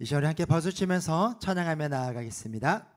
이 시간에 함께 박수치면서 찬양하며 나아가겠습니다.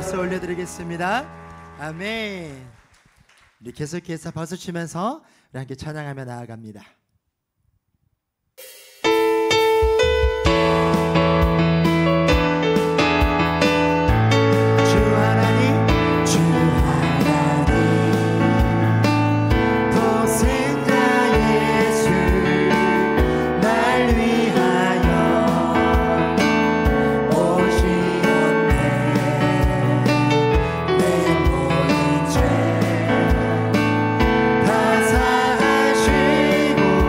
박수 올려드리겠습니다. 아멘. 우리 계속해서 박수 치면서 우리 함께 찬양하며 나아갑니다. 사하시고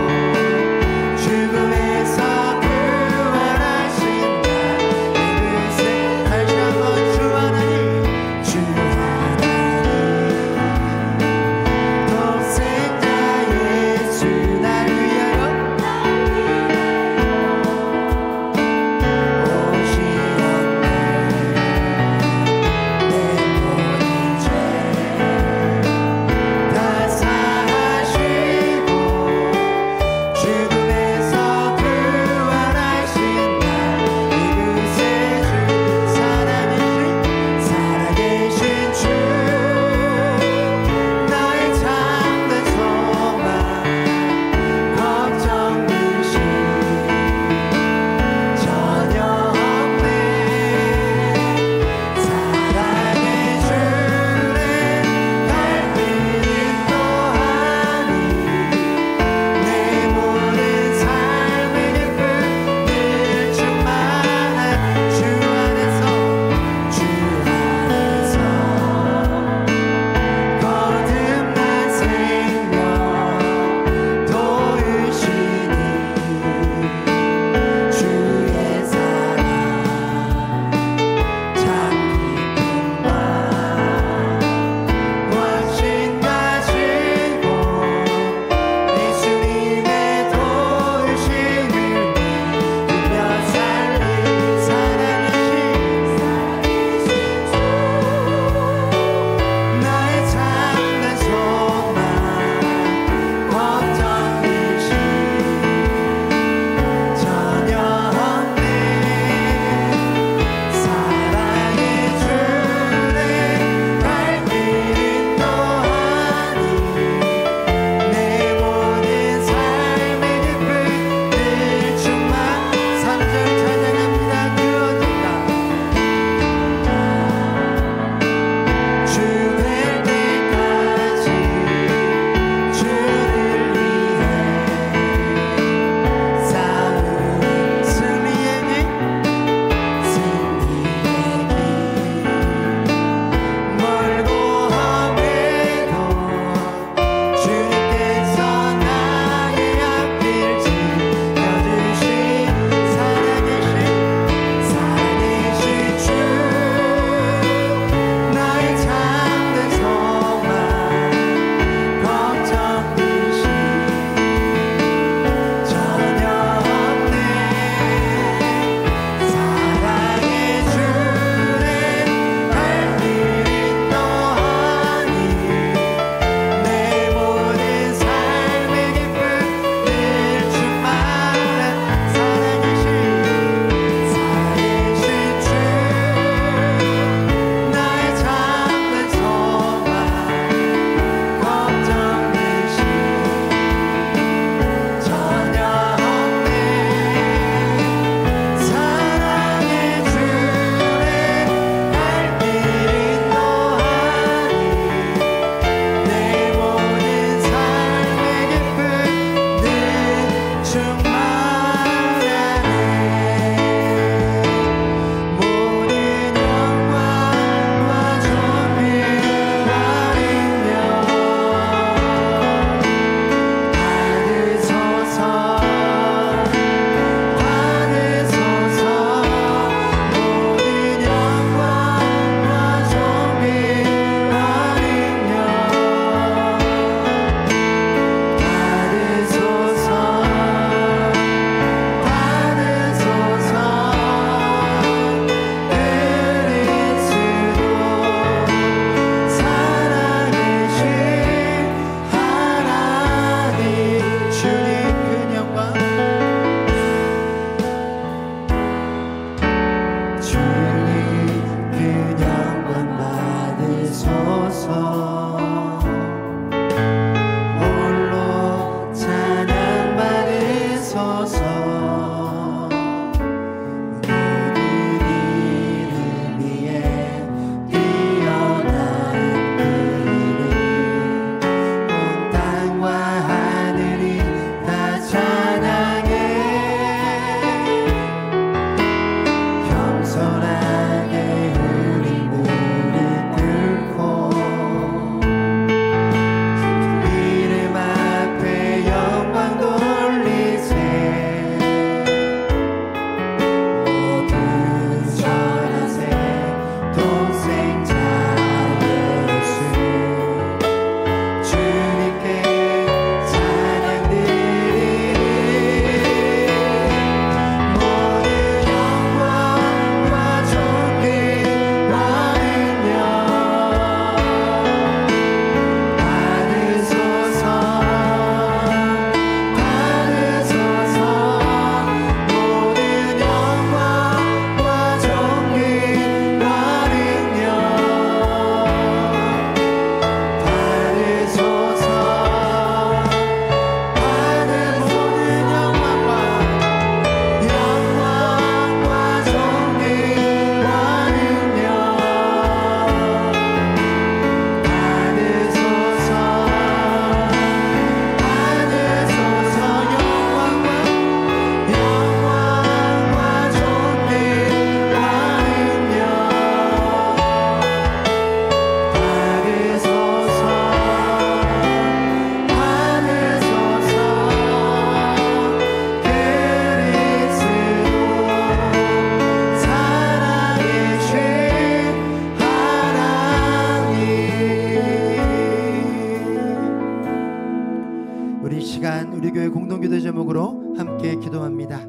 우리 시간 우리 교회 공동기도 제목으로 함께 기도합니다.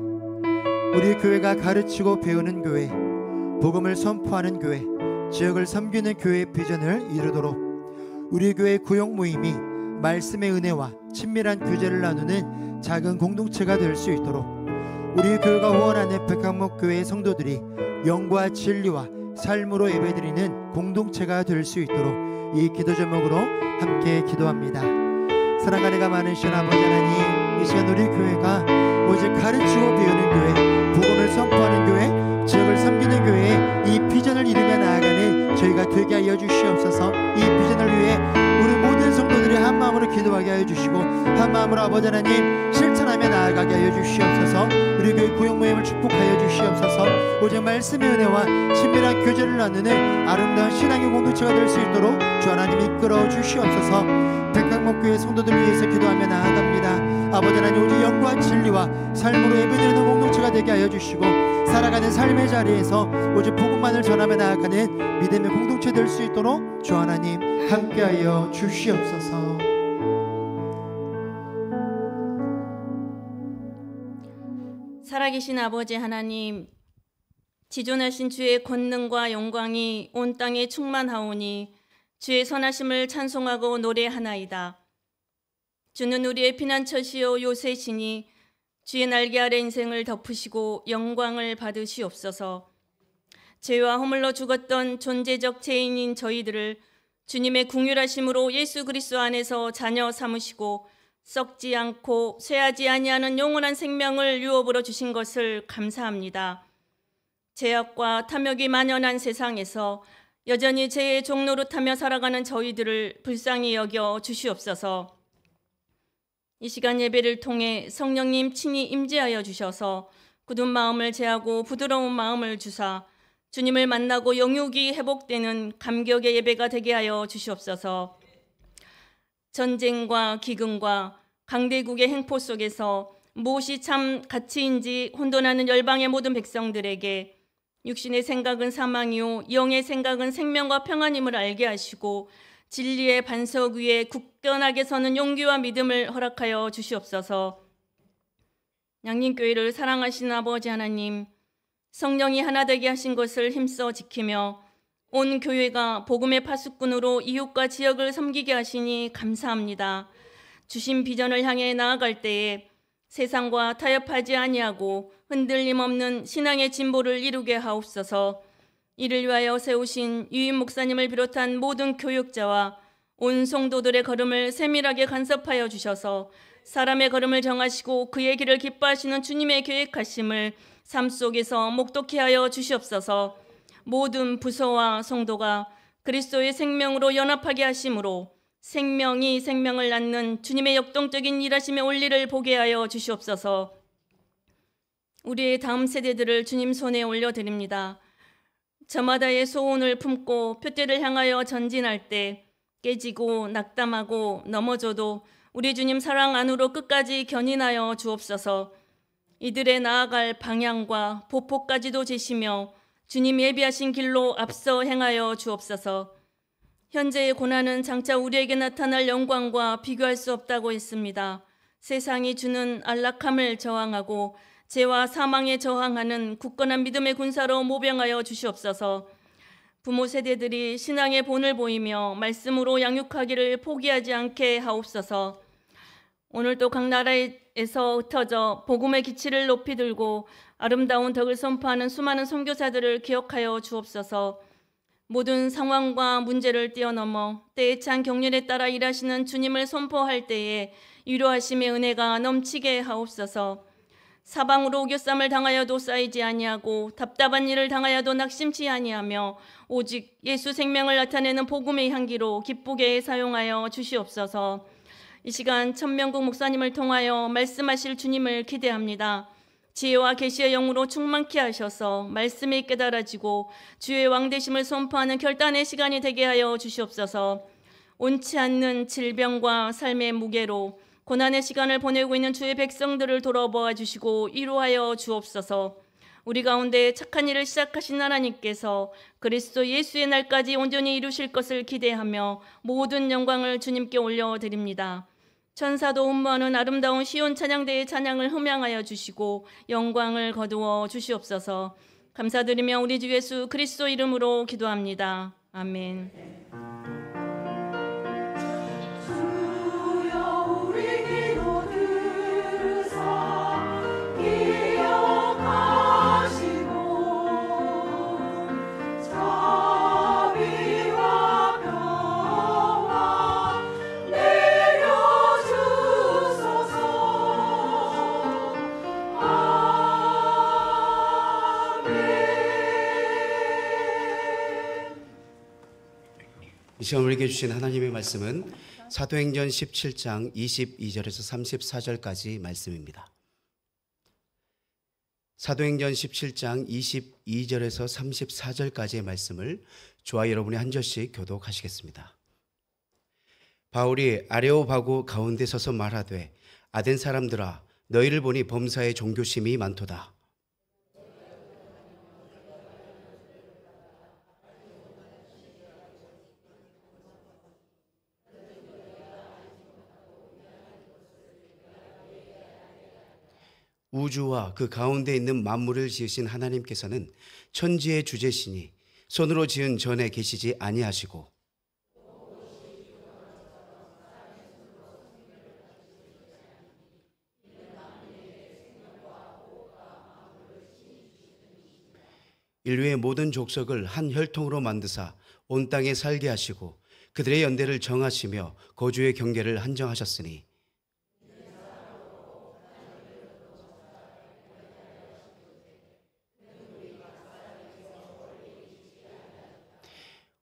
우리 교회가 가르치고 배우는 교회, 복음을 선포하는 교회, 지역을 섬기는 교회의 비전을 이루도록 우리 교회 구역 모임이 말씀의 은혜와 친밀한 교제를 나누는 작은 공동체가 될 수 있도록 우리 교회가 후원하는 백학목 교회의 성도들이 영과 진리와 삶으로 예배드리는 공동체가 될 수 있도록 이 기도 제목으로 함께 기도합니다. 사랑과 은혜가 많으신 아버지 하나님, 이 시간 우리 교회가 오직 가르치고 배우는 교회, 복음을 선포하는 교회, 지역을 섬기는 교회에 이 비전을 이루며 나아가는 저희가 되게 하여 주시옵소서. 이 비전을 위해 우리 모든 성도들이 한 마음으로 기도하게 하여 주시고 한 마음으로 아버지 하나님 실천하며 나아가게 하여 주시옵소서. 우리 교회 구역 모임을 축복하여 주시옵소서. 오직 말씀의 은혜와 친밀한 교제를 나누는 아름다운 신앙의 공동체가 될 수 있도록 주 하나님 이끌어 주시옵소서. 백학목교회 성도들 위해서 기도하며 나아갑니다. 아버지 하나님 오직 영과 진리와 삶으로 예배드리는 공동체가 되게 하여 주시고 살아가는 삶의 자리에서 오직 복음만을 전하며 나아가는 믿음의 공동체 될 수 있도록 주 하나님 함께하여 주시옵소서. 살아계신 아버지 하나님, 지존하신 주의 권능과 영광이 온 땅에 충만하오니 주의 선하심을 찬송하고 노래하나이다. 주는 우리의 피난처시요 요새시니 주의 날개 아래 인생을 덮으시고 영광을 받으시옵소서. 죄와 허물로 죽었던 존재적 죄인인 저희들을 주님의 긍휼하심으로 예수 그리스도 안에서 자녀 삼으시고 썩지 않고 쇠하지 아니하는 영원한 생명을 유업으로 주신 것을 감사합니다. 죄악과 탐욕이 만연한 세상에서 여전히 죄의 종노릇하며 살아가는 저희들을 불쌍히 여겨 주시옵소서. 이 시간 예배를 통해 성령님 친히 임재하여 주셔서 굳은 마음을 제하고 부드러운 마음을 주사 주님을 만나고 영육이 회복되는 감격의 예배가 되게 하여 주시옵소서. 전쟁과 기근과 강대국의 행포 속에서 무엇이 참 가치인지 혼돈하는 열방의 모든 백성들에게 육신의 생각은 사망이요 영의 생각은 생명과 평안임을 알게 하시고 진리의 반석 위에 굳건하게 서는 용기와 믿음을 허락하여 주시옵소서. 양림교회를 사랑하시는 아버지 하나님, 성령이 하나 되게 하신 것을 힘써 지키며 온 교회가 복음의 파수꾼으로 이웃과 지역을 섬기게 하시니 감사합니다. 주신 비전을 향해 나아갈 때에 세상과 타협하지 아니하고 흔들림 없는 신앙의 진보를 이루게 하옵소서. 이를 위하여 세우신 유임 목사님을 비롯한 모든 교육자와 온 성도들의 걸음을 세밀하게 간섭하여 주셔서 사람의 걸음을 정하시고 그의 길을 기뻐하시는 주님의 계획하심을 삶 속에서 목독케 하여 주시옵소서. 모든 부서와 성도가 그리스도의 생명으로 연합하게 하심으로 생명이 생명을 낳는 주님의 역동적인 일하심의 원리를 보게 하여 주시옵소서. 우리의 다음 세대들을 주님 손에 올려드립니다. 저마다의 소원을 품고 표대를 향하여 전진할 때 깨지고 낙담하고 넘어져도 우리 주님 사랑 안으로 끝까지 견인하여 주옵소서. 이들의 나아갈 방향과 보폭까지도 제시며 주님 예비하신 길로 앞서 행하여 주옵소서. 현재의 고난은 장차 우리에게 나타날 영광과 비교할 수 없다고 했습니다. 세상이 주는 안락함을 저항하고 죄와 사망에 저항하는 굳건한 믿음의 군사로 모병하여 주시옵소서. 부모 세대들이 신앙의 본을 보이며 말씀으로 양육하기를 포기하지 않게 하옵소서. 오늘도 각 나라에서 흩어져 복음의 기치를 높이 들고 아름다운 덕을 선포하는 수많은 선교사들을 기억하여 주옵소서. 모든 상황과 문제를 뛰어넘어 때에 찬 경륜에 따라 일하시는 주님을 선포할 때에 위로하심의 은혜가 넘치게 하옵소서. 사방으로 오교쌈을 당하여도 쌓이지 아니하고 답답한 일을 당하여도 낙심치 아니하며 오직 예수 생명을 나타내는 복음의 향기로 기쁘게 사용하여 주시옵소서. 이 시간 천명국 목사님을 통하여 말씀하실 주님을 기대합니다. 지혜와 계시의 영으로 충만케 하셔서 말씀이 깨달아지고 주의 왕되심을 선포하는 결단의 시간이 되게 하여 주시옵소서. 온치 않는 질병과 삶의 무게로 고난의 시간을 보내고 있는 주의 백성들을 돌아보아 주시고 위로하여 주옵소서. 우리 가운데 착한 일을 시작하신 하나님께서 그리스도 예수의 날까지 온전히 이루실 것을 기대하며 모든 영광을 주님께 올려드립니다. 천사도 혼모하는 아름다운 시온 찬양대의 찬양을 흠양하여 주시고 영광을 거두어 주시옵소서. 감사드리며 우리 주 예수 그리스도 이름으로 기도합니다. 아멘. 이 시간 우리에게 주신 하나님의 말씀은 사도행전 17장 22절에서 34절까지 말씀입니다. 사도행전 17장 22절에서 34절까지의 말씀을 저와 여러분이 한 절씩 교독하시겠습니다. 바울이 아레오바고 가운데 서서 말하되 아덴 사람들아 너희를 보니 범사에 종교심이 많도다. 우주와 그 가운데 있는 만물을 지으신 하나님께서는 천지의 주제시니 손으로 지은 전에 계시지 아니하시고 인류의 모든 족속을 한 혈통으로 만드사 온 땅에 살게 하시고 그들의 연대를 정하시며 거주의 경계를 한정하셨으니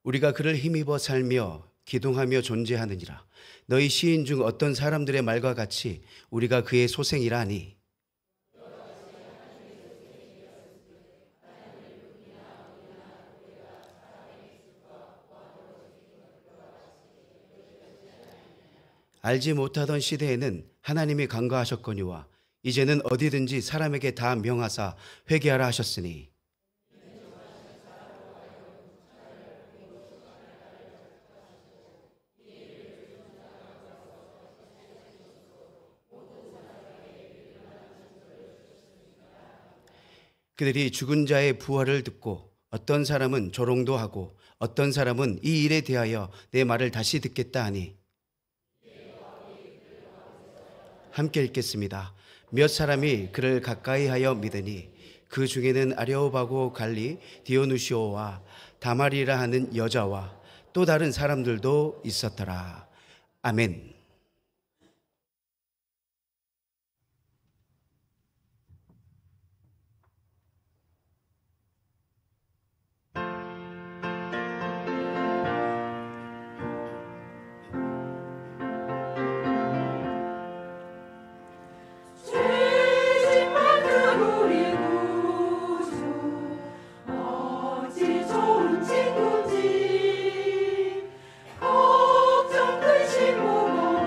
우리가 그를 힘입어 살며 기동하며 존재하느니라. 너희 시인 중 어떤 사람들의 말과 같이 우리가 그의 소생이라 하니 알지 못하던 시대에는 하나님이 간과하셨거니와 이제는 어디든지 사람에게 다 명하사 회개하라 하셨으니 그들이 죽은 자의 부활을 듣고 어떤 사람은 조롱도 하고 어떤 사람은 이 일에 대하여 내 말을 다시 듣겠다 하니 함께 읽겠습니다. 몇 사람이 그를 가까이하여 믿으니 그 중에는 아레오바고 갈리 디오누시오와 다마리라 하는 여자와 또 다른 사람들도 있었더라. 아멘. 걱정 근심 무거워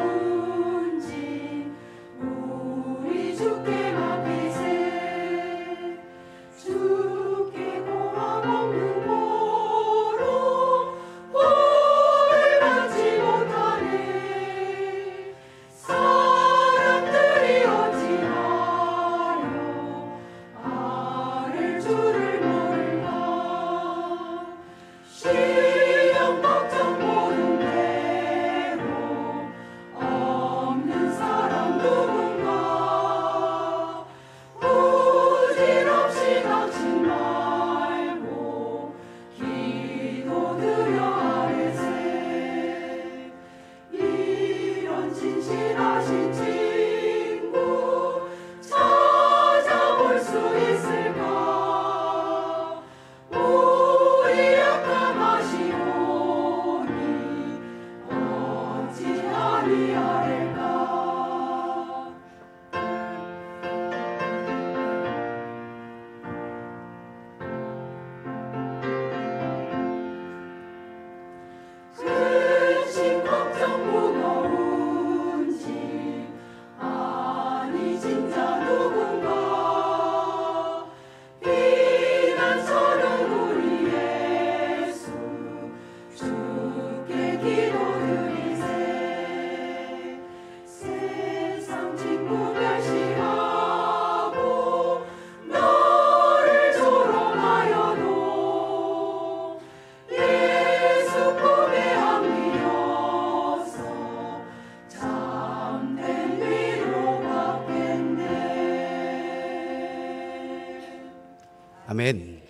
아멘.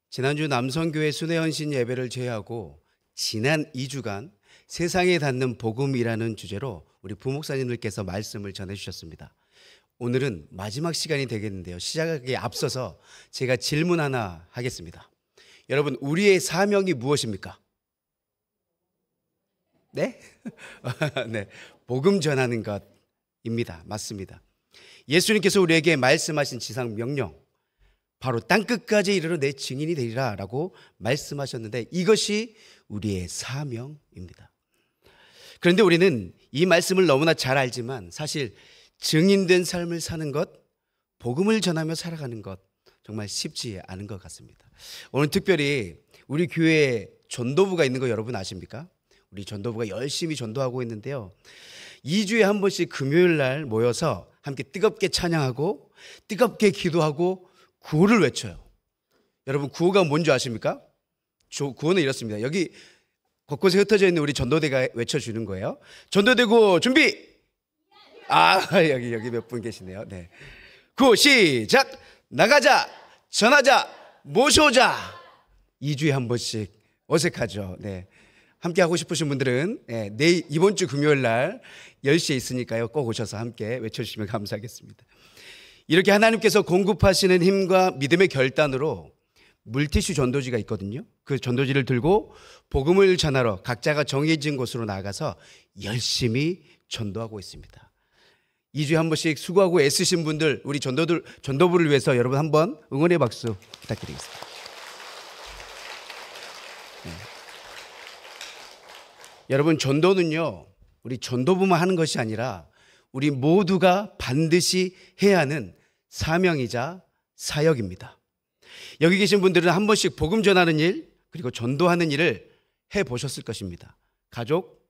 지난주 남성교회 순회헌신 예배를 제외하고 지난 2주간 세상에 닿는 복음이라는 주제로 우리 부목사님들께서 말씀을 전해주셨습니다. 오늘은 마지막 시간이 되겠는데요. 시작하기에 앞서서 제가 질문 하나 하겠습니다. 여러분, 우리의 사명이 무엇입니까? 네? 네, 복음 전하는 것입니다. 맞습니다. 예수님께서 우리에게 말씀하신 지상 명령, 바로 땅끝까지 이르러 내 증인이 되리라 라고 말씀하셨는데 이것이 우리의 사명입니다. 그런데 우리는 이 말씀을 너무나 잘 알지만 사실 증인된 삶을 사는 것, 복음을 전하며 살아가는 것 정말 쉽지 않은 것 같습니다. 오늘 특별히 우리 교회에 전도부가 있는 거 여러분 아십니까? 우리 전도부가 열심히 전도하고 있는데요. 2주에 한 번씩 금요일 날 모여서 함께 뜨겁게 찬양하고 뜨겁게 기도하고 구호를 외쳐요. 여러분, 구호가 뭔지 아십니까? 구호는 이렇습니다. 여기 곳곳에 흩어져 있는 우리 전도대가 외쳐주는 거예요. 전도대고 준비! 여기 몇 분 계시네요. 네. 구호 시작! 나가자! 전하자! 모셔오자! 2주에 한 번씩. 어색하죠? 네. 함께 하고 싶으신 분들은 이번 주 금요일 날 10시에 있으니까요. 꼭 오셔서 함께 외쳐주시면 감사하겠습니다. 이렇게 하나님께서 공급하시는 힘과 믿음의 결단으로 물티슈 전도지가 있거든요. 그 전도지를 들고 복음을 전하러 각자가 정해진 곳으로 나가서 열심히 전도하고 있습니다. 2주에 한 번씩 수고하고 애쓰신 분들, 우리 전도부를 위해서 여러분 한번 응원의 박수 부탁드리겠습니다. 네. 여러분, 전도는요, 우리 전도부만 하는 것이 아니라 우리 모두가 반드시 해야 하는 사명이자 사역입니다. 여기 계신 분들은 한 번씩 복음 전하는 일, 그리고 전도하는 일을 해보셨을 것입니다. 가족,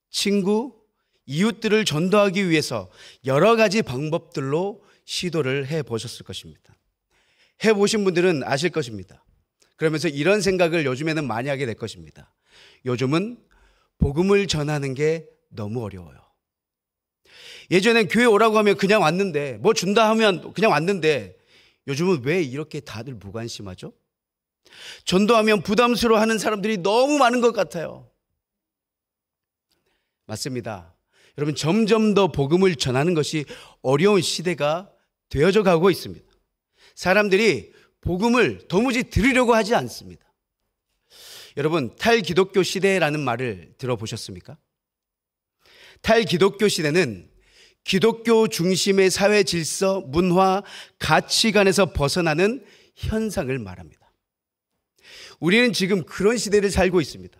친구, 이웃들을 전도하기 위해서 여러 가지 방법들로 시도를 해보셨을 것입니다. 해보신 분들은 아실 것입니다. 그러면서 이런 생각을 요즘에는 많이 하게 될 것입니다. 요즘은 복음을 전하는 게 너무 어려워요. 예전엔 교회 오라고 하면 그냥 왔는데, 뭐 준다 하면 그냥 왔는데, 요즘은 왜 이렇게 다들 무관심하죠? 전도하면 부담스러워하는 사람들이 너무 많은 것 같아요. 맞습니다. 여러분, 점점 더 복음을 전하는 것이 어려운 시대가 되어져 가고 있습니다. 사람들이 복음을 도무지 들으려고 하지 않습니다. 여러분, 탈기독교 시대라는 말을 들어보셨습니까? 탈기독교 시대는 기독교 중심의 사회 질서, 문화, 가치관에서 벗어나는 현상을 말합니다. 우리는 지금 그런 시대를 살고 있습니다.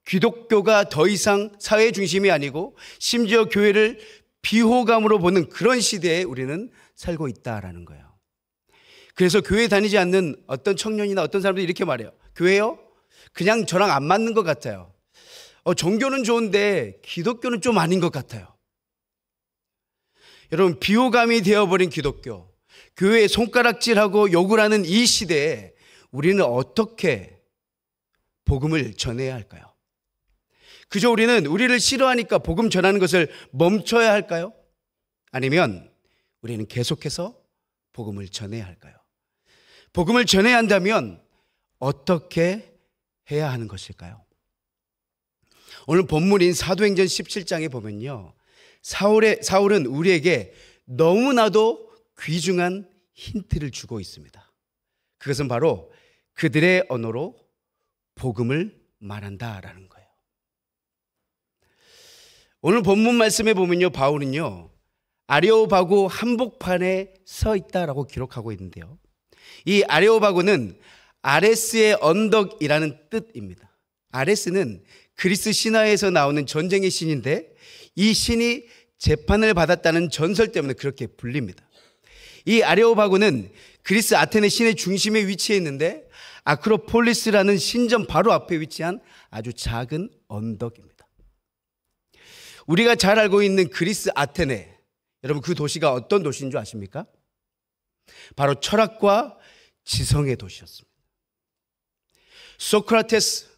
기독교가 더 이상 사회 중심이 아니고 심지어 교회를 비호감으로 보는 그런 시대에 우리는 살고 있다라는 거예요. 그래서 교회 다니지 않는 어떤 청년이나 어떤 사람들이 이렇게 말해요. 교회요? 그냥 저랑 안 맞는 것 같아요. 종교는 좋은데 기독교는 좀 아닌 것 같아요. 여러분, 비호감이 되어버린 기독교, 교회에 손가락질하고 욕을 하는 이 시대에 우리는 어떻게 복음을 전해야 할까요? 그저 우리를 싫어하니까 복음 전하는 것을 멈춰야 할까요? 아니면 우리는 계속해서 복음을 전해야 할까요? 복음을 전해야 한다면 어떻게 해야 하는 것일까요? 오늘 본문인 사도행전 17장에 보면요, 사울은 우리에게 너무나도 귀중한 힌트를 주고 있습니다. 그것은 바로 그들의 언어로 복음을 말한다라는 거예요. 오늘 본문 말씀에 보면요, 바울은요, 아레오바고 한복판에 서 있다라고 기록하고 있는데요, 이 아레오바고는 아레스의 언덕이라는 뜻입니다. 아레스는 그리스 신화에서 나오는 전쟁의 신인데 이 신이 재판을 받았다는 전설 때문에 그렇게 불립니다. 이 아레오바고는 그리스 아테네 시내 중심에 위치해 있는데 아크로폴리스라는 신전 바로 앞에 위치한 아주 작은 언덕입니다. 우리가 잘 알고 있는 그리스 아테네, 여러분 그 도시가 어떤 도시인 줄 아십니까? 바로 철학과 지성의 도시였습니다. 소크라테스,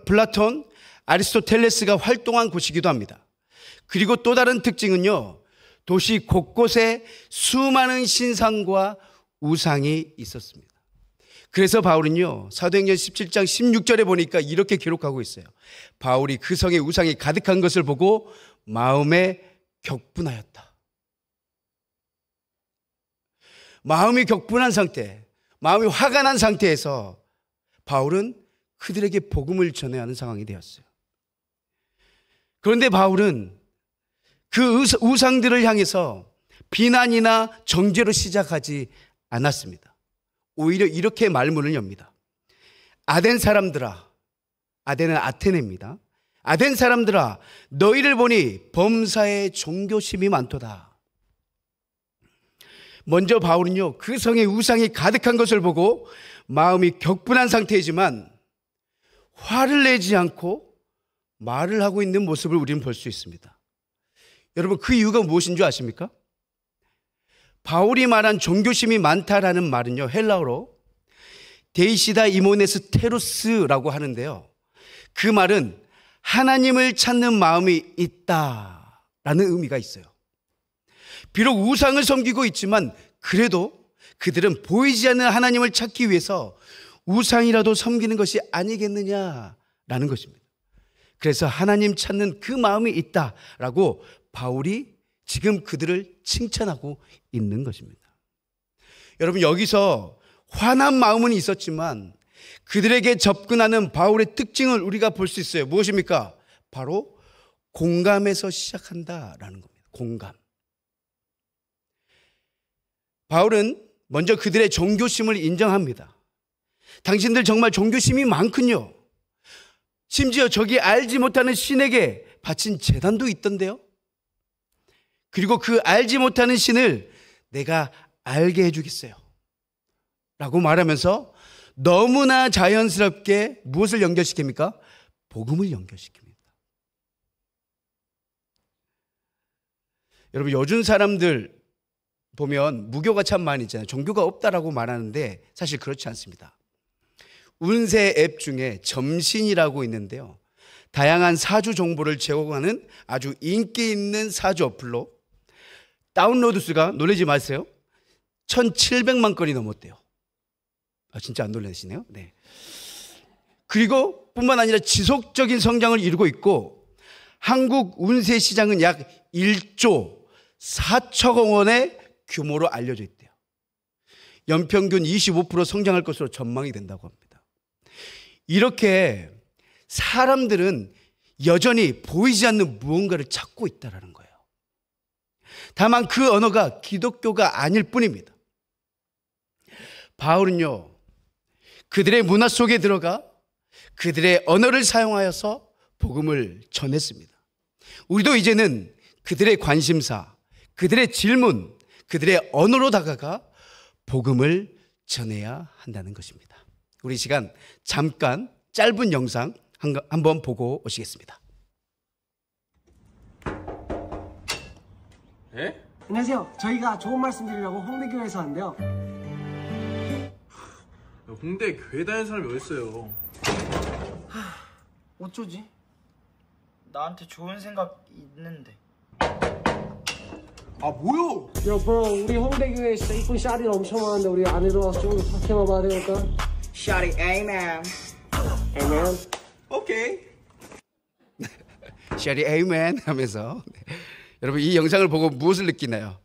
플라톤, 아리스토텔레스가 활동한 곳이기도 합니다. 그리고 또 다른 특징은요, 도시 곳곳에 수많은 신상과 우상이 있었습니다. 그래서 바울은요, 사도행전 17장 16절에 보니까 이렇게 기록하고 있어요. 바울이 그 성에 우상이 가득한 것을 보고 마음에 격분하였다. 마음이 격분한 상태, 마음이 화가 난 상태에서 바울은 그들에게 복음을 전해야 하는 상황이 되었어요. 그런데 바울은 그 우상들을 향해서 비난이나 정죄로 시작하지 않았습니다. 오히려 이렇게 말문을 엽니다. 아덴 사람들아, 아덴은 아테네입니다. 아덴 사람들아, 너희를 보니 범사에 종교심이 많도다. 먼저 바울은요, 그 성에 우상이 가득한 것을 보고 마음이 격분한 상태이지만 화를 내지 않고 말을 하고 있는 모습을 우리는 볼 수 있습니다. 여러분, 그 이유가 무엇인 줄 아십니까? 바울이 말한 종교심이 많다라는 말은요, 헬라어로 데이시다 이모네스 테로스라고 하는데요, 그 말은 하나님을 찾는 마음이 있다라는 의미가 있어요. 비록 우상을 섬기고 있지만 그래도 그들은 보이지 않는 하나님을 찾기 위해서 우상이라도 섬기는 것이 아니겠느냐라는 것입니다. 그래서 하나님 찾는 그 마음이 있다라고 바울이 지금 그들을 칭찬하고 있는 것입니다. 여러분, 여기서 화난 마음은 있었지만 그들에게 접근하는 바울의 특징을 우리가 볼 수 있어요. 무엇입니까? 바로 공감에서 시작한다라는 겁니다. 공감. 바울은 먼저 그들의 종교심을 인정합니다. 당신들 정말 종교심이 많군요. 심지어 저기 알지 못하는 신에게 바친 제단도 있던데요. 그리고 그 알지 못하는 신을 내가 알게 해주겠어요 라고 말하면서 너무나 자연스럽게 무엇을 연결시킵니까? 복음을 연결시킵니다. 여러분, 요즘 사람들 보면 무교가 참 많이 있잖아요. 종교가 없다라고 말하는데 사실 그렇지 않습니다. 운세 앱 중에 점신이라고 있는데요, 다양한 사주 정보를 제공하는 아주 인기 있는 사주 어플로 다운로드 수가, 놀라지 마세요, 1,700만 건이 넘었대요. 아, 진짜 안 놀라시네요. 네. 그리고 뿐만 아니라 지속적인 성장을 이루고 있고 한국 운세 시장은 약 1조 4천억 원의 규모로 알려져 있대요. 연평균 25% 성장할 것으로 전망이 된다고 합니다. 이렇게 사람들은 여전히 보이지 않는 무언가를 찾고 있다는 거예요. 다만 그 언어가 기독교가 아닐 뿐입니다. 바울은요, 그들의 문화 속에 들어가 그들의 언어를 사용하여서 복음을 전했습니다. 우리도 이제는 그들의 관심사, 그들의 질문, 그들의 언어로 다가가 복음을 전해야 한다는 것입니다. 우리 이 시간 잠깐 짧은 영상 한번 보고 오시겠습니다. 예? 안녕하세요. 저희가 좋은 말씀 드리려고 홍대교회에서 왔는데요. 홍대 교회 다니는 사람이 어딨어요? 어쩌지? 나한테 좋은 생각 있는데. 아 뭐요? 야, bro, 우리 홍대교회에 이쁜 샤리를 엄청 많은데 우리 안에 들어가서 좀 더 탁해만 봐야 되니까. 샤리 에이맨. Amen. 오케이. 샤리 에이맨 하면서 여러분, 이 영상을 보고 무엇을 느끼나요?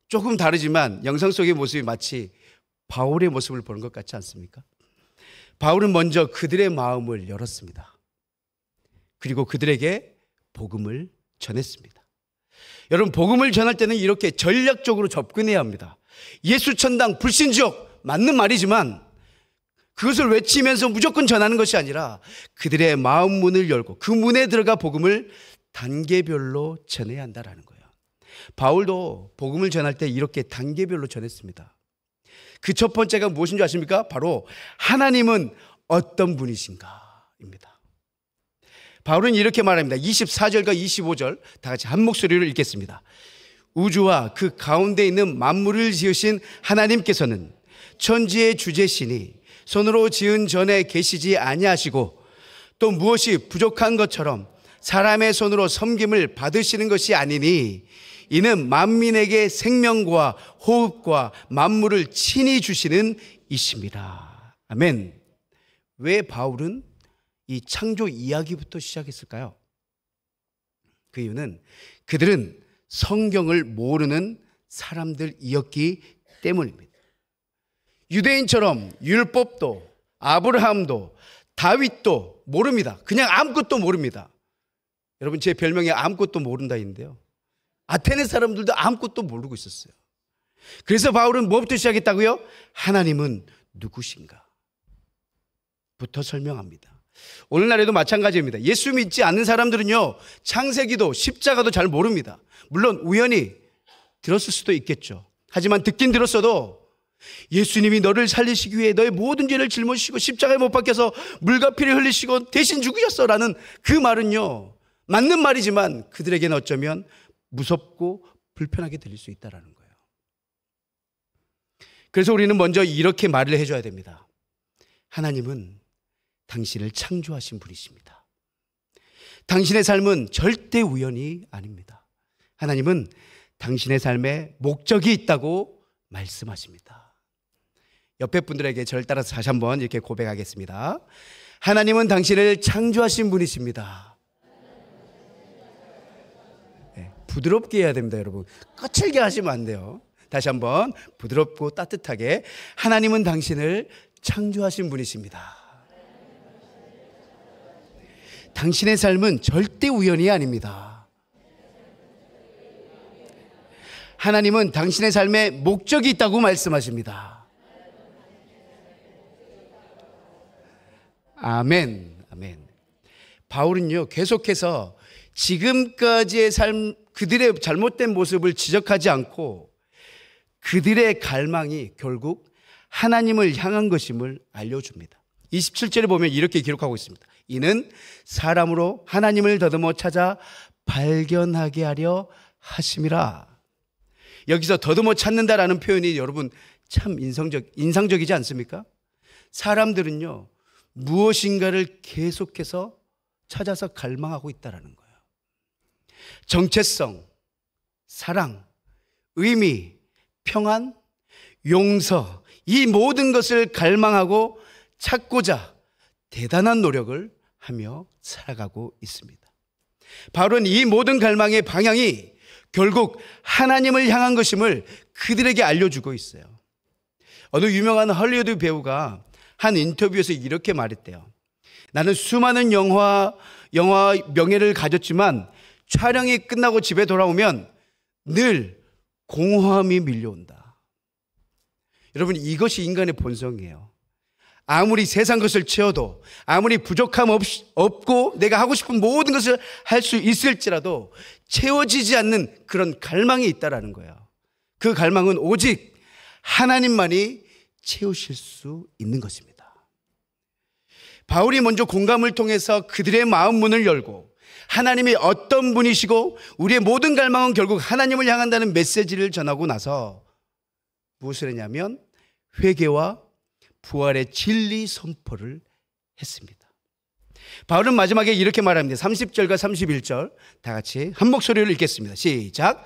조금 다르지만 영상 속의 모습이 마치 바울의 모습을 보는 것 같지 않습니까? 바울은 먼저 그들의 마음을 열었습니다. 그리고 그들에게 복음을 전했습니다. 여러분, 복음을 전할 때는 이렇게 전략적으로 접근해야 합니다. 예수천당 불신지옥 맞는 말이지만 그것을 외치면서 무조건 전하는 것이 아니라 그들의 마음 문을 열고 그 문에 들어가 복음을 단계별로 전해야 한다는 거예요. 바울도 복음을 전할 때 이렇게 단계별로 전했습니다. 그 첫 번째가 무엇인 줄 아십니까? 바로 하나님은 어떤 분이신가입니다. 바울은 이렇게 말합니다. 24절과 25절 다 같이 한 목소리로 읽겠습니다. 우주와 그 가운데 있는 만물을 지으신 하나님께서는 천지의 주제시니 손으로 지은 전에 계시지 아니하시고 또 무엇이 부족한 것처럼 사람의 손으로 섬김을 받으시는 것이 아니니 이는 만민에게 생명과 호흡과 만물을 친히 주시는 이십니다. 아멘. 왜 바울은 이 창조 이야기부터 시작했을까요? 그 이유는 그들은 성경을 모르는 사람들이었기 때문입니다. 유대인처럼 율법도 아브라함도 다윗도 모릅니다. 그냥 아무것도 모릅니다. 여러분, 제 별명이 아무것도 모른다인데요, 아테네 사람들도 아무것도 모르고 있었어요. 그래서 바울은 뭐부터 시작했다고요? 하나님은 누구신가 부터 설명합니다. 오늘날에도 마찬가지입니다. 예수 믿지 않는 사람들은요, 창세기도 십자가도 잘 모릅니다. 물론 우연히 들었을 수도 있겠죠. 하지만 듣긴 들었어도 예수님이 너를 살리시기 위해 너의 모든 죄를 짊어지시고 십자가에 못 박혀서 물과 피를 흘리시고 대신 죽으셨어라는 그 말은요, 맞는 말이지만 그들에게는 어쩌면 무섭고 불편하게 들릴 수 있다는 거예요. 그래서 우리는 먼저 이렇게 말을 해줘야 됩니다. 하나님은 당신을 창조하신 분이십니다. 당신의 삶은 절대 우연이 아닙니다. 하나님은 당신의 삶에 목적이 있다고 말씀하십니다. 옆에 분들에게 저를 따라서 다시 한번 이렇게 고백하겠습니다. 하나님은 당신을 창조하신 분이십니다. 네, 부드럽게 해야 됩니다, 여러분. 거칠게 하시면 안 돼요. 다시 한번 부드럽고 따뜻하게, 하나님은 당신을 창조하신 분이십니다. 당신의 삶은 절대 우연이 아닙니다. 하나님은 당신의 삶에 목적이 있다고 말씀하십니다. 아멘, 아멘. 바울은요, 계속해서 지금까지의 삶, 그들의 잘못된 모습을 지적하지 않고 그들의 갈망이 결국 하나님을 향한 것임을 알려줍니다. 27절에 보면 이렇게 기록하고 있습니다. 이는 사람으로 하나님을 더듬어 찾아 발견하게 하려 하심이라. 여기서 더듬어 찾는다라는 표현이 여러분 참 인상적이지 않습니까? 사람들은요, 무엇인가를 계속해서 찾아서 갈망하고 있다라는 거예요. 정체성, 사랑, 의미, 평안, 용서, 이 모든 것을 갈망하고 찾고자 대단한 노력을 하며 살아가고 있습니다. 바울은 이 모든 갈망의 방향이 결국 하나님을 향한 것임을 그들에게 알려주고 있어요. 어느 유명한 헐리우드 배우가 한 인터뷰에서 이렇게 말했대요. 나는 수많은 영화 명예를 가졌지만 촬영이 끝나고 집에 돌아오면 늘 공허함이 밀려온다. 여러분, 이것이 인간의 본성이에요. 아무리 세상 것을 채워도, 아무리 부족함 없고 내가 하고 싶은 모든 것을 할 수 있을지라도 채워지지 않는 그런 갈망이 있다라는 거예요. 그 갈망은 오직 하나님만이 채우실 수 있는 것입니다. 바울이 먼저 공감을 통해서 그들의 마음 문을 열고 하나님이 어떤 분이시고 우리의 모든 갈망은 결국 하나님을 향한다는 메시지를 전하고 나서 무엇을 했냐면 회개와 부활의 진리 선포를 했습니다. 바울은 마지막에 이렇게 말합니다. 30절과 31절 다 같이 한 목소리로 읽겠습니다. 시작.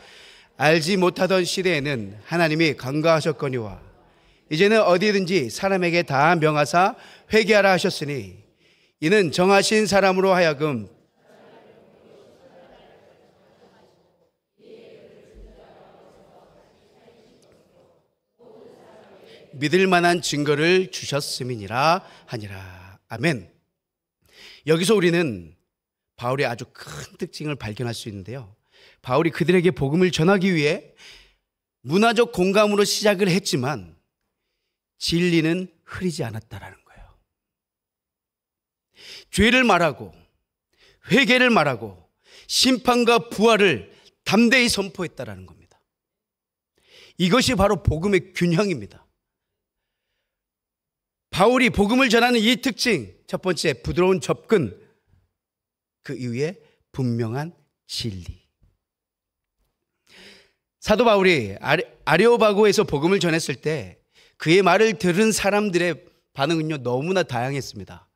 알지 못하던 시대에는 하나님이 간과하셨거니와 이제는 어디든지 사람에게 다 명하사 회개하라 하셨으니 이는 정하신 사람으로 하여금 믿을 만한 증거를 주셨음이니라 하니라. 아멘. 여기서 우리는 바울의 아주 큰 특징을 발견할 수 있는데요. 바울이 그들에게 복음을 전하기 위해 문화적 공감으로 시작을 했지만 진리는 흐리지 않았다라는 거예요. 죄를 말하고 회개를 말하고 심판과 부활을 담대히 선포했다라는 겁니다. 이것이 바로 복음의 균형입니다. 바울이 복음을 전하는 이 특징, 첫 번째 부드러운 접근, 그 이후에 분명한 진리. 사도 바울이 아레오바고에서 복음을 전했을 때 그의 말을 들은 사람들의 반응은요 너무나 다양했습니다.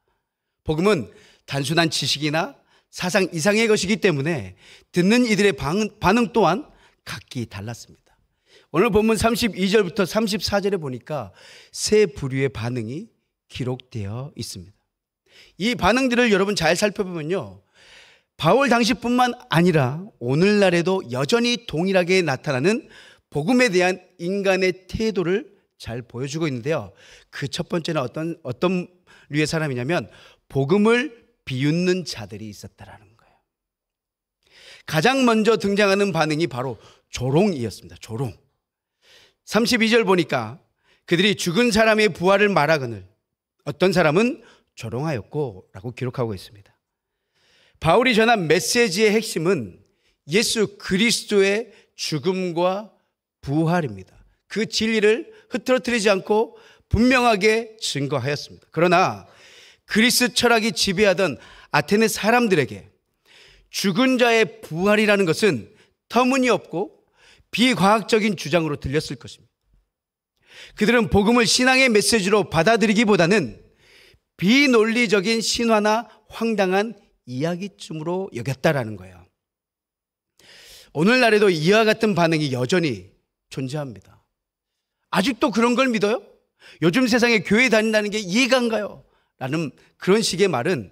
복음은 단순한 지식이나 사상 이상의 것이기 때문에 듣는 이들의 반응 또한 각기 달랐습니다. 오늘 본문 32절부터 34절에 보니까 세 부류의 반응이 기록되어 있습니다. 이 반응들을 여러분 잘 살펴보면요, 바울 당시뿐만 아니라 오늘날에도 여전히 동일하게 나타나는 복음에 대한 인간의 태도를 잘 보여주고 있는데요. 그 첫 번째는 어떤 류의 사람이냐면 복음을 비웃는 자들이 있었다라는 거예요. 가장 먼저 등장하는 반응이 바로 조롱이었습니다. 조롱. 32절 보니까 그들이 죽은 사람의 부활을 말하거늘 어떤 사람은 조롱하였고 라고 기록하고 있습니다. 바울이 전한 메시지의 핵심은 예수 그리스도의 죽음과 부활입니다. 그 진리를 흐트러뜨리지 않고 분명하게 증거하였습니다. 그러나 그리스 철학이 지배하던 아테네 사람들에게 죽은 자의 부활이라는 것은 터무니없고 비과학적인 주장으로 들렸을 것입니다. 그들은 복음을 신앙의 메시지로 받아들이기보다는 비논리적인 신화나 황당한 이야기쯤으로 여겼다라는 거예요. 오늘날에도 이와 같은 반응이 여전히 존재합니다. 아직도 그런 걸 믿어요? 요즘 세상에 교회 다닌다는 게 이해가 안 가요? 라는 그런 식의 말은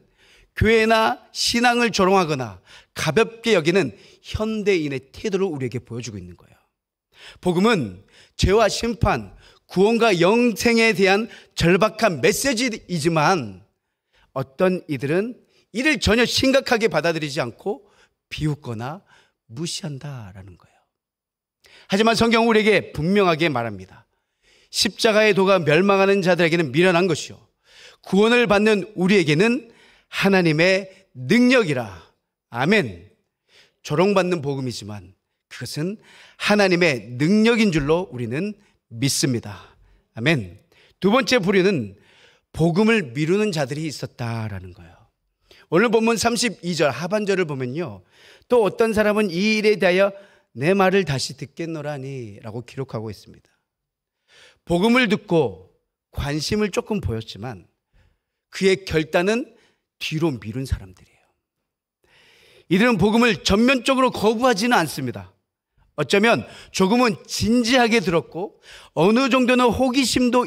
교회나 신앙을 조롱하거나 가볍게 여기는 현대인의 태도를 우리에게 보여주고 있는 거예요. 복음은 죄와 심판, 구원과 영생에 대한 절박한 메시지이지만 어떤 이들은 이를 전혀 심각하게 받아들이지 않고 비웃거나 무시한다라는 거예요. 하지만 성경은 우리에게 분명하게 말합니다. 십자가의 도가 멸망하는 자들에게는 미련한 것이요 구원을 받는 우리에게는 하나님의 능력이라. 아멘. 조롱받는 복음이지만 그것은 하나님의 능력인 줄로 우리는 믿습니다. 아멘. 두 번째 부류는 복음을 미루는 자들이 있었다라는 거예요. 오늘 본문 32절 하반절을 보면요, 또 어떤 사람은 이 일에 대하여 내 말을 다시 듣겠노라니 라고 기록하고 있습니다. 복음을 듣고 관심을 조금 보였지만 그의 결단은 뒤로 미룬 사람들이에요. 이들은 복음을 전면적으로 거부하지는 않습니다. 어쩌면 조금은 진지하게 들었고 어느 정도는 호기심도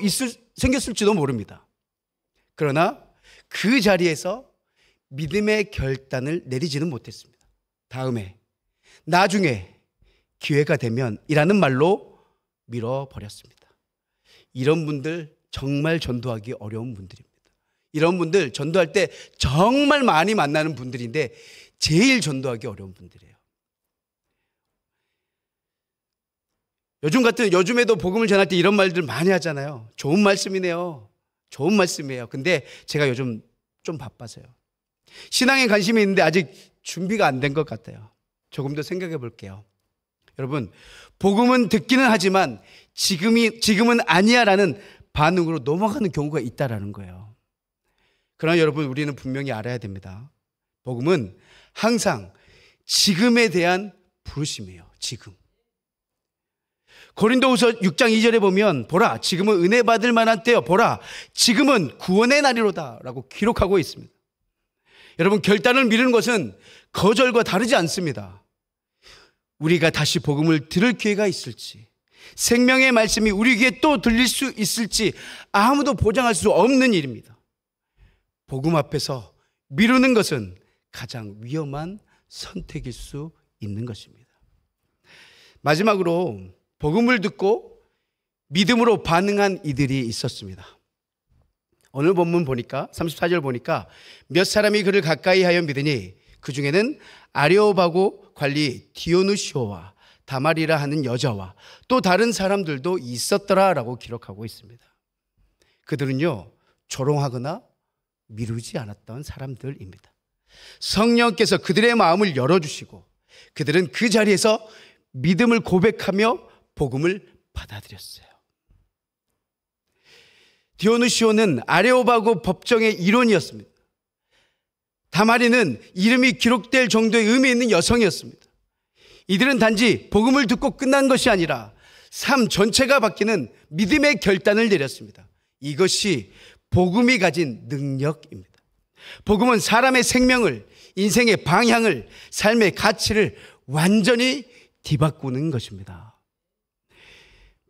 생겼을지도 모릅니다. 그러나 그 자리에서 믿음의 결단을 내리지는 못했습니다. 다음에, 나중에, 기회가 되면 이라는 말로 밀어버렸습니다. 이런 분들 정말 전도하기 어려운 분들입니다. 이런 분들 전도할 때 정말 많이 만나는 분들인데 제일 전도하기 어려운 분들이에요. 요즘에도 복음을 전할 때 이런 말들 많이 하잖아요. 좋은 말씀이네요. 좋은 말씀이에요. 근데 제가 요즘 좀 바빠서요. 신앙에 관심이 있는데 아직 준비가 안 된 것 같아요. 조금 더 생각해 볼게요. 여러분, 복음은 듣기는 하지만 지금은 아니야라는 반응으로 넘어가는 경우가 있다라는 거예요. 그러나 여러분, 우리는 분명히 알아야 됩니다. 복음은 항상 지금에 대한 부르심이에요. 지금. 고린도후서 6장 2절에 보면 보라 지금은 은혜 받을 만한 때요, 보라 지금은 구원의 날이로다 라고 기록하고 있습니다. 여러분, 결단을 미루는 것은 거절과 다르지 않습니다. 우리가 다시 복음을 들을 기회가 있을지, 생명의 말씀이 우리 귀에 또 들릴 수 있을지 아무도 보장할 수 없는 일입니다. 복음 앞에서 미루는 것은 가장 위험한 선택일 수 있는 것입니다. 마지막으로 복음을 듣고 믿음으로 반응한 이들이 있었습니다. 오늘 본문 보니까 34절 보니까 몇 사람이 그를 가까이 하여 믿으니 그 중에는 아레오바고 관리 디오누시오와 다말이라 하는 여자와 또 다른 사람들도 있었더라라고 기록하고 있습니다. 그들은요, 조롱하거나 미루지 않았던 사람들입니다. 성령께서 그들의 마음을 열어주시고 그들은 그 자리에서 믿음을 고백하며 복음을 받아들였어요. 디오누시오는 아레오바고 법정의 일원이었습니다. 다마리는 이름이 기록될 정도의 의미 있는 여성이었습니다. 이들은 단지 복음을 듣고 끝난 것이 아니라 삶 전체가 바뀌는 믿음의 결단을 내렸습니다. 이것이 복음이 가진 능력입니다. 복음은 사람의 생명을, 인생의 방향을, 삶의 가치를 완전히 뒤바꾸는 것입니다.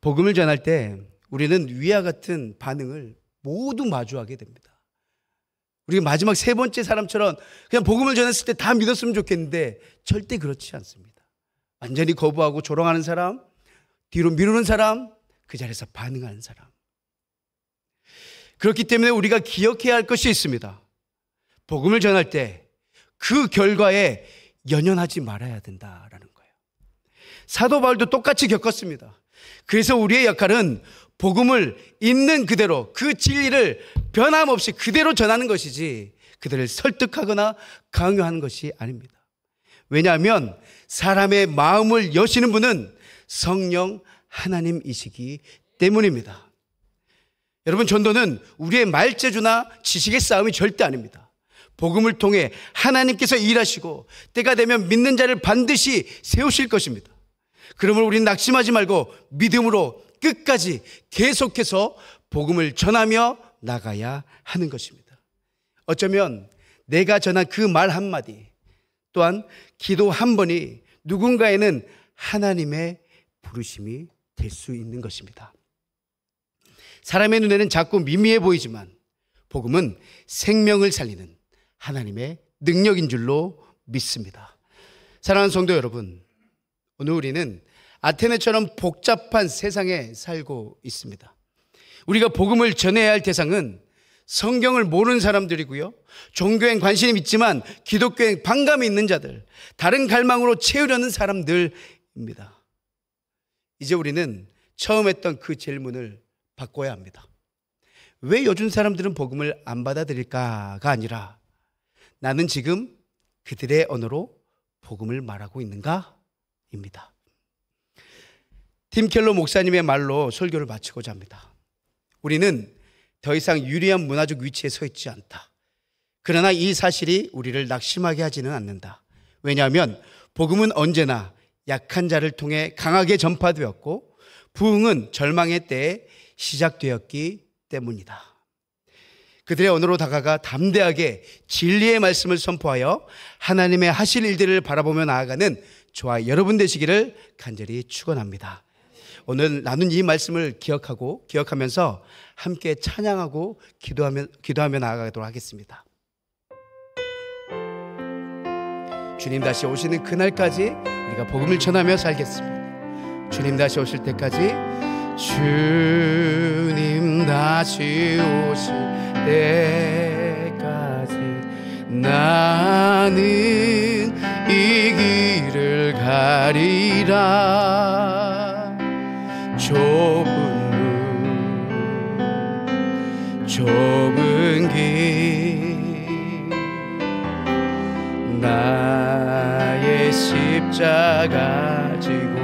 복음을 전할 때 우리는 위와 같은 반응을 모두 마주하게 됩니다. 우리가 마지막 세 번째 사람처럼 그냥 복음을 전했을 때 다 믿었으면 좋겠는데 절대 그렇지 않습니다. 완전히 거부하고 조롱하는 사람, 뒤로 미루는 사람, 그 자리에서 반응하는 사람. 그렇기 때문에 우리가 기억해야 할 것이 있습니다. 복음을 전할 때 그 결과에 연연하지 말아야 된다라는 거예요. 사도 바울도 똑같이 겪었습니다. 그래서 우리의 역할은 복음을 있는 그대로 그 진리를 변함없이 그대로 전하는 것이지 그들을 설득하거나 강요하는 것이 아닙니다. 왜냐하면 사람의 마음을 여시는 분은 성령 하나님이시기 때문입니다. 여러분, 전도는 우리의 말재주나 지식의 싸움이 절대 아닙니다. 복음을 통해 하나님께서 일하시고 때가 되면 믿는 자를 반드시 세우실 것입니다. 그러므로 우리는 낙심하지 말고 믿음으로 끝까지 계속해서 복음을 전하며 나가야 하는 것입니다. 어쩌면 내가 전한 그 말 한마디 또한 기도 한 번이 누군가에는 하나님의 부르심이 될 수 있는 것입니다. 사람의 눈에는 작고 미미해 보이지만 복음은 생명을 살리는 하나님의 능력인 줄로 믿습니다. 사랑하는 성도 여러분, 오늘 우리는 아테네처럼 복잡한 세상에 살고 있습니다. 우리가 복음을 전해야 할 대상은 성경을 모르는 사람들이고요, 종교엔 관심이 있지만 기독교엔 반감이 있는 자들, 다른 갈망으로 채우려는 사람들입니다. 이제 우리는 처음 했던 그 질문을 바꿔야 합니다. 왜 요즘 사람들은 복음을 안 받아들일까가 아니라 나는 지금 그들의 언어로 복음을 말하고 있는가? 입니다. 팀 켈러 목사님의 말로 설교를 마치고자 합니다. 우리는 더 이상 유리한 문화적 위치에 서 있지 않다. 그러나 이 사실이 우리를 낙심하게 하지는 않는다. 왜냐하면 복음은 언제나 약한 자를 통해 강하게 전파되었고 부흥은 절망의 때에 시작되었기 때문이다. 그들의 언어로 다가가 담대하게 진리의 말씀을 선포하여 하나님의 하실 일들을 바라보며 나아가는 저와 여러분 되시기를 간절히 축원합니다. 오늘 나눈 이 말씀을 기억하면서 함께 찬양하고 기도하며 나아가도록 하겠습니다. 주님 다시 오시는 그날까지 우리가 복음을 전하며 살겠습니다. 주님 다시 오실 때까지, 주님 다시 오실 때까지 나는 이 길을 가리라. 좁은 길 나의 십자가 지고,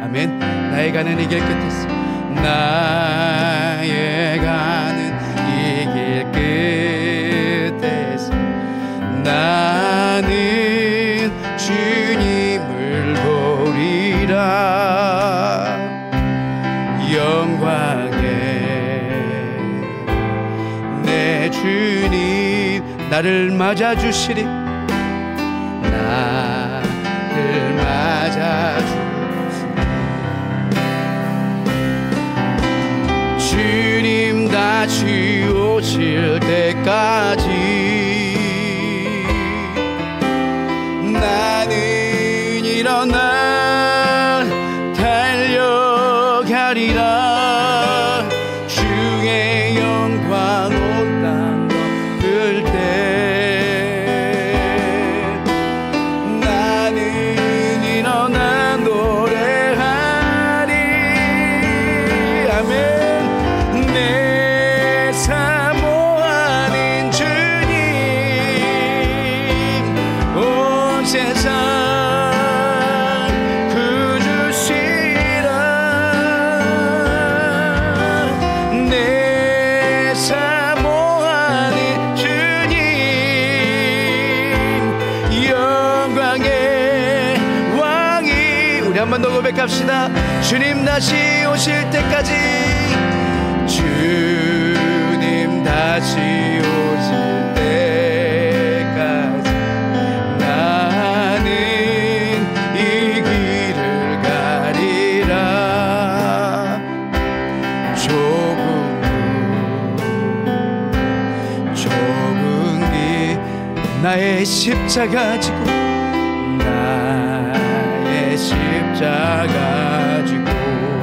아멘. 나의 가는 이 길 끝에서, 나의 가는 이 길 끝에서 나는 주님을 보리라. 영광에 내 주님 나를 맞아주시리. 나를 맞아주시리. 주님 다시 오실 때까지 나는 일어나 달려가리라. 주의 영광 온 땅 덮을 때 나는 일어나 노래하리. 아멘. 내 사모하는 주님, 온 세상 구주시라. 내 사모하는 주님, 영광의 왕이. 우리 한 번 더 고백합시다. 주님 다시 오실 때까지, 주님 다시 오실 때까지 나는 이 십자가 지고 나의 십자가 지고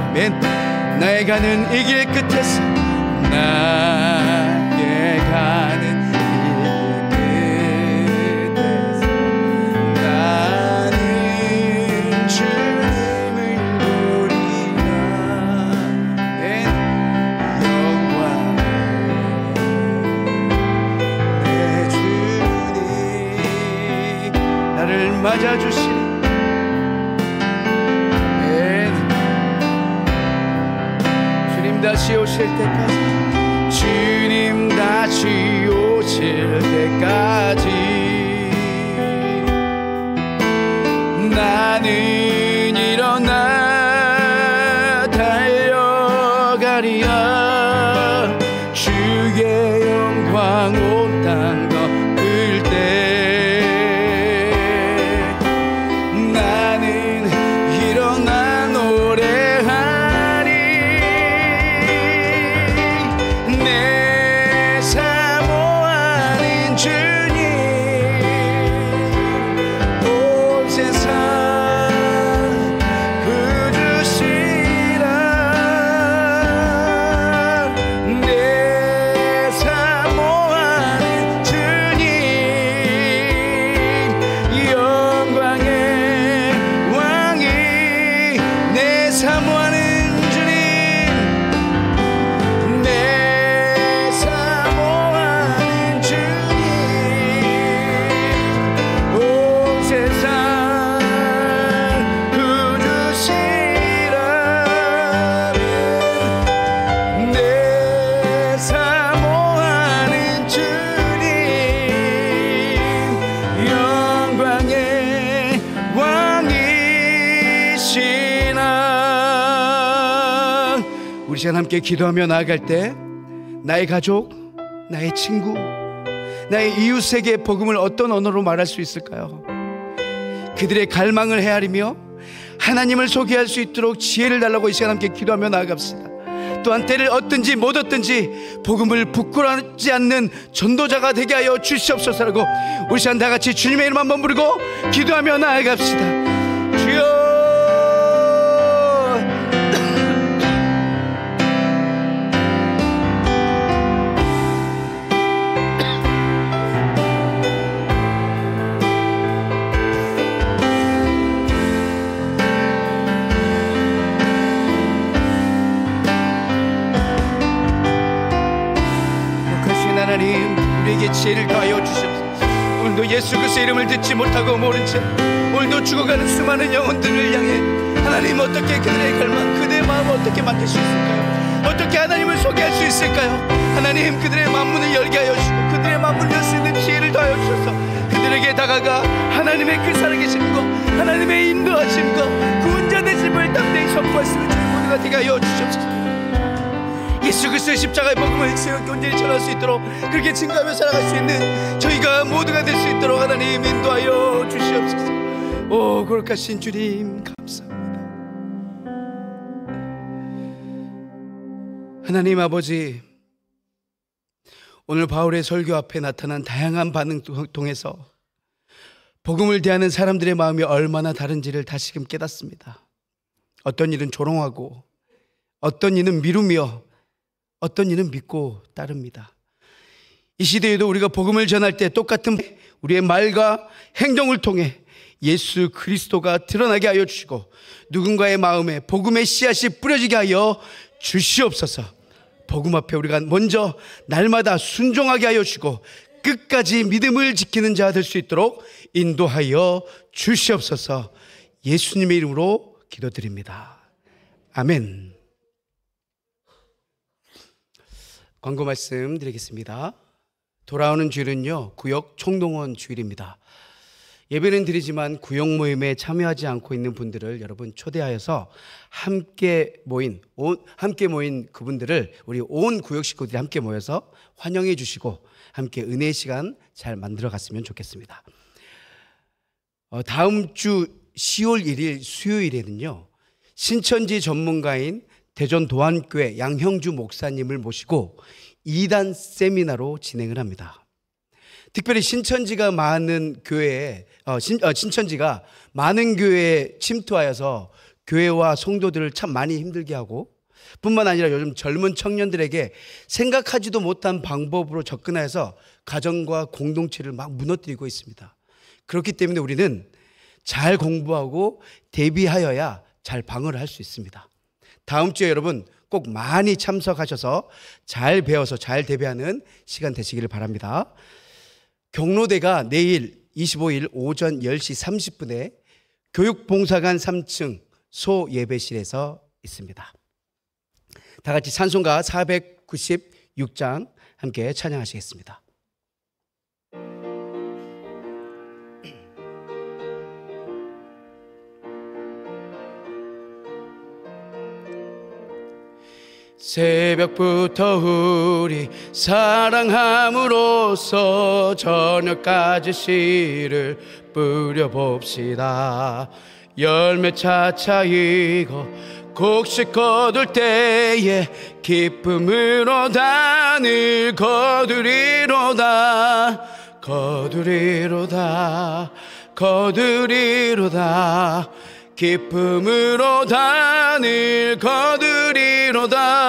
아멘. 나의 가는 이 길 끝에서 나의 가는 맞아주시니 주님 다시 오실 때까지 주님 다시 오실 때까지 나는 일어나 달려가리라 주의 영광 온 땅 덮을 때 우리 시간 함께 기도하며 나아갈 때 나의 가족, 나의 친구, 나의 이웃에게 복음을 어떤 언어로 말할 수 있을까요? 그들의 갈망을 헤아리며 하나님을 소개할 수 있도록 지혜를 달라고 이 시간 함께 기도하며 나아갑시다. 또한 때를 얻든지 못 얻든지 복음을 부끄러워하지 않는 전도자가 되게 하여 주시옵소서라고 우리 시간 다 같이 주님의 이름 한번 부르고 기도하며 나아갑시다. 주여 하나님 우리에게 지혜를 더하여 주시옵소서. 오늘도 예수 그리스도의 이름을 듣지 못하고 모른 채 오늘도 죽어가는 수많은 영혼들을 향해 하나님 어떻게 그들의 갈망 그들의 마음을 어떻게 맡길 수 있을까요? 어떻게 하나님을 소개할 수 있을까요? 하나님 그들의 마음문을 열게 하여 주시고 그들의 마음문을 열 수 있는 지혜를 더하여 주셔서 그들에게 다가가 하나님의 그 살아계심과 하나님의 인도하심과 구원자 되심을 담대히 선포할 수 있는 저희 모두가 되게 하여 주시옵소서. 예수 그리스도의 십자가의 복음을 새롭게 온전히 전할 수 있도록 그렇게 증거하며 살아갈 수 있는 저희가 모두가 될 수 있도록 하나님 인도하여 주시옵소서. 오 거룩하신 주님 감사합니다. 하나님 아버지, 오늘 바울의 설교 앞에 나타난 다양한 반응 통해서 복음을 대하는 사람들의 마음이 얼마나 다른지를 다시금 깨닫습니다. 어떤 일은 조롱하고 어떤 일은 미루며 어떤 이는 믿고 따릅니다. 이 시대에도 우리가 복음을 전할 때 똑같은 우리의 말과 행동을 통해 예수 그리스도가 드러나게 하여 주시고 누군가의 마음에 복음의 씨앗이 뿌려지게 하여 주시옵소서. 복음 앞에 우리가 먼저 날마다 순종하게 하여 주시고 끝까지 믿음을 지키는 자 될 수 있도록 인도하여 주시옵소서. 예수님의 이름으로 기도드립니다. 아멘. 광고 말씀 드리겠습니다. 돌아오는 주일은요 구역 총동원 주일입니다. 예배는 드리지만 구역 모임에 참여하지 않고 있는 분들을 여러분 초대하여서 함께 모인 그분들을 우리 온 구역 식구들이 함께 모여서 환영해 주시고 함께 은혜의 시간 잘 만들어 갔으면 좋겠습니다. 다음 주 10월 1일 수요일에는요 신천지 전문가인 대전 도안교회 양형주 목사님을 모시고 2단 세미나로 진행을 합니다. 특별히 신천지가 많은 교회에 신천지가 많은 교회에 침투하여서 교회와 성도들을 참 많이 힘들게 하고, 뿐만 아니라 요즘 젊은 청년들에게 생각하지도 못한 방법으로 접근해서 가정과 공동체를 막 무너뜨리고 있습니다. 그렇기 때문에 우리는 잘 공부하고 대비하여야 잘 방어를 할 수 있습니다. 다음 주에 여러분 꼭 많이 참석하셔서 잘 배워서 잘 대비하는 시간 되시기를 바랍니다. 경로대가 내일 25일 오전 10시 30분에 교육봉사관 3층 소예배실에서 있습니다. 다 같이 찬송가 496장 함께 찬양하시겠습니다. 새벽부터 우리 사랑함으로써 저녁까지 씨를 뿌려봅시다. 열매 차차 익어 곡식 거둘 때에 기쁨으로 단을 거두리로다. 거두리로다. 거두리로다. 기쁨으로 단을 거두리로다.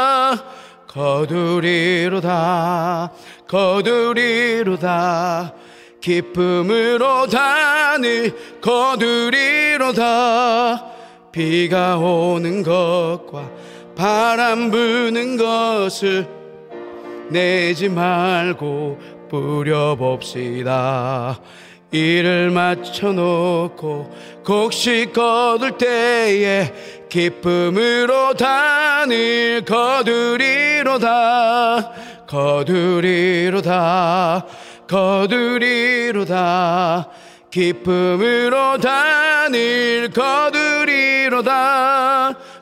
거두리로다. 거두리로다. 기쁨으로 단을 거두리로다. 비가 오는 것과 바람 부는 것을 내지 말고 뿌려봅시다. 이를 맞춰놓고 곡식 거둘 때에 기쁨으로 단을 거두리로다. 거두리로다. 거두리로다. 기쁨으로 단을 거두리로다.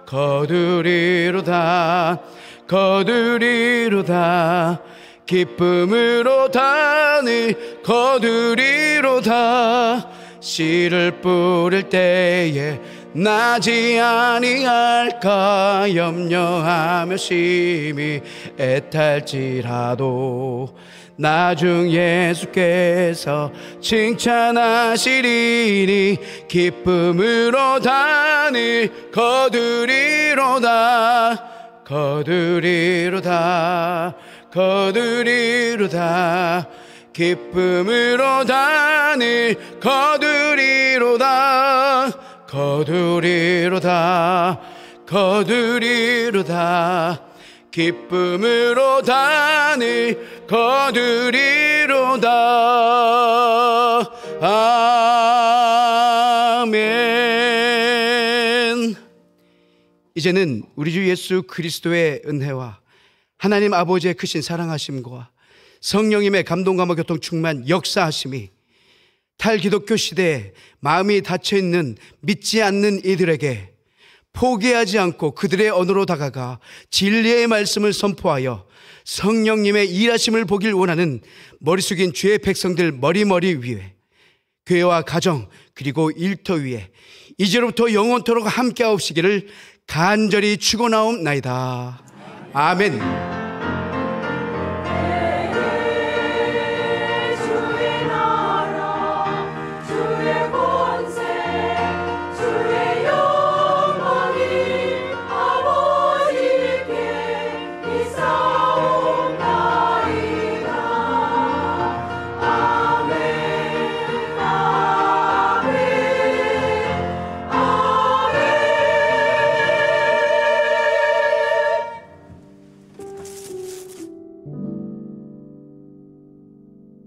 거두리로다. 거두리로다. 기쁨으로 단을 거두리로다. 씨를 뿌릴 때에 나지 아니할까 염려하며 심히 애탈지라도 나중 예수께서 칭찬하시리니 기쁨으로 단을 거두리로다. 거두리로다. 거두리로다. 기쁨으로 단을 거두리로다. 거두리로다. 거두리로다. 기쁨으로 단을 거두리로다. 아멘. 이제는 우리 주 예수 그리스도의 은혜와 하나님 아버지의 크신 사랑하심과 성령님의 감동감화 교통 충만 역사하심이 탈기독교 시대에 마음이 닫혀있는 믿지 않는 이들에게 포기하지 않고 그들의 언어로 다가가 진리의 말씀을 선포하여 성령님의 일하심을 보길 원하는 머리 숙인 주의 백성들 머리 위에, 교회와 가정 그리고 일터 위에 이제로부터 영원토록 함께하옵시기를 간절히 축원하옵나이다. 아멘.